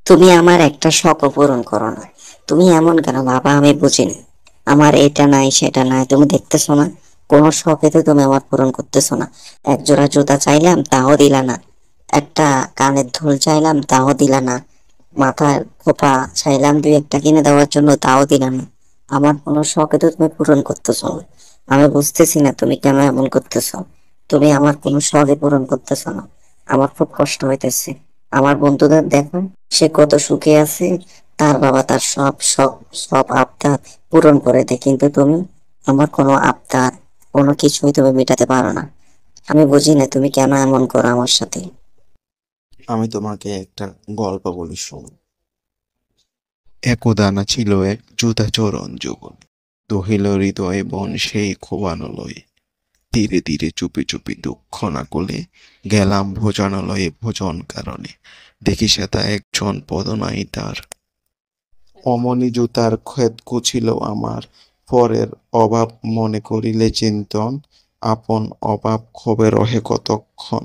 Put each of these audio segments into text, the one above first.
তুমি আমার একটা শখও পূরণ করো না। তুমি এমন কেন বাবা, আমি বুঝি না। আমার এটা নাই সেটা নাই, তুমি দেখতেছো না? কোনো শখে তো তুমি আমার পূরণ করতেছো না। এক জোড়া জুতা চাইলাম তাও দিলা না, একটা কানের দুল চাইলাম তাও দিলা না, মাথার খোপা চাইলাম দুই একটা কিনে দেওয়ার জন্য তাও দিলা না। আমার কোনো শখে তো তুমি পূরণ করতেছো না। আমি বুঝতেছি না তুমি কেন এমন করতেছো। তুমি আমার কোনো শখে পূরণ করতেছো না। আমার খুব কষ্ট হইতেছে। আমার বন্ধুদের দেখো, সে কত সুখে আছে। তার বাবা তার সব সব সব আবদার পূরণ করে দেয়, কিন্তু তুমি আমার কোনো আবদার, কোনো কিছুই তুমি মেটাতে পারো না। আমি বুঝি না তুমি কেন এমন করো আমার সাথে। আমি তোমাকে একটা গল্প বলি, শোনো। একদানা ছিল এক চরণ যুগল, দহিল হৃদয়ে বন সেই খোবানো লয়ে, ধীরে ধীরে চুপি চুপি দুঃখ না কোলে, গেলাম ভোজনালয়ে ভোজন কারণে, দেখি সেটা একজন পদ নাই তার, অমনি জুতার ক্ষেত কুছিল আমার, পরের অভাব মনে করিলে চিন্তন, আপন অভাব ক্ষোভে রহে কতক্ষণ।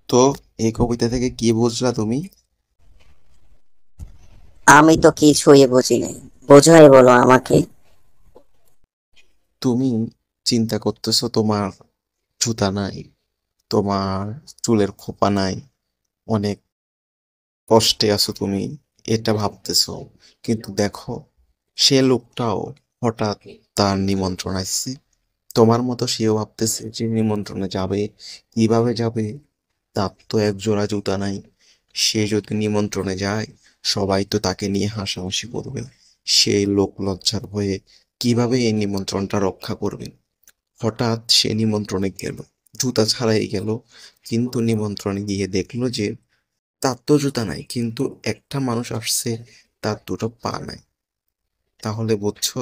তো এই কবিতা থেকে কি বুঝলা তুমি? আমি তো কিছুই বুঝি নাই, বোঝাই বলো আমাকে। তুমি চিন্তা করতেছো তোমার জুতা নাই, তোমার চুলের খোপা নাই, অনেক কষ্টে আছো তুমি, এটা ভাবতেছো। কিন্তু দেখো, সে লোকটাও হঠাৎ তার নিমন্ত্রণ আসছে, তোমার মতো সেও ভাবতেছে যে নিমন্ত্রণে যাবে, কিভাবে যাবে। তার তো এক জোড়া জুতা নাই। সে যদি নিমন্ত্রণে যায়, সবাই তো তাকে নিয়ে হাসাহাসি করবে। সেই লোক লজ্জার ভয়ে কিভাবে এই নিমন্ত্রণটা রক্ষা করবে। হঠাৎ সে নিমন্ত্রণে গেল, জুতা ছাড়াই গেল, কিন্তু নিমন্ত্রণে গিয়ে দেখলো যে তার তো জুতা নাই, কিন্তু একটা মানুষ আসছে, তার দুটো পা নাই। তাহলে বুঝছো,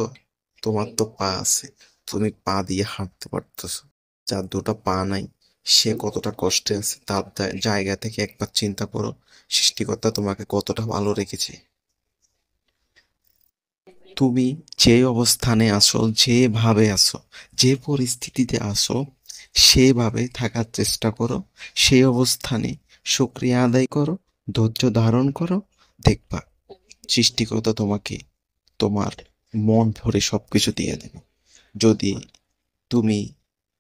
তোমার তো পা আছে, তুমি পা দিয়ে হাঁটতে পারতেছো। যার দুটো পা নাই, সে কতটা কষ্টে আছে, তার জায়গা থেকে একবার চিন্তা করো, সৃষ্টিকর্তা তোমাকে কতটা ভালো রেখেছে। তুমি যে অবস্থানে আছো, যেভাবে আছো, যে পরিস্থিতিতে আছো, সেভাবে থাকার চেষ্টা করো। সেই অবস্থানে শুকরিয়া আদায় করো, ধৈর্য ধারণ করো, দেখবা সৃষ্টিকর্তা তোমাকে তোমার মন ভরে সবকিছু দিয়ে দেবে। যদি তুমি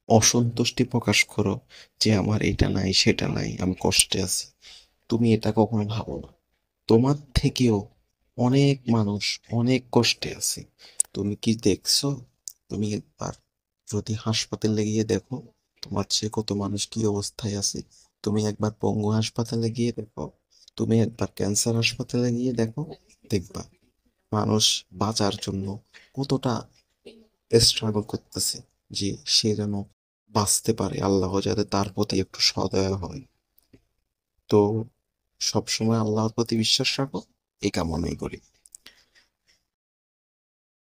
অসন্তুষ্টি প্রকাশ করো যে আমার এটা নাই সেটা নাই, আমি কষ্টে আছি, তুমি এটা কখনো ভাবো না। তোমার থেকেও অনেক মানুষ অনেক কষ্টে আছে। তুমি কি দেখছো? তুমি একবার যদি হাসপাতালে গিয়ে দেখো, তোমার চেয়ে কত মানুষ কি অবস্থায় আছে। তুমি একবার পঙ্গু হাসপাতালে গিয়ে দেখো, তুমি একবার ক্যান্সার হাসপাতালে গিয়ে দেখো, দেখবা মানুষ বাঁচার জন্য কতটা স্ট্রাগল করতেছে, যে সে যেন বাঁচতে পারে, আল্লাহ যাতে তার প্রতি একটু সদয় হয়। তো সবসময় আল্লাহর প্রতি বিশ্বাস রাখো, এই কামনাই করি।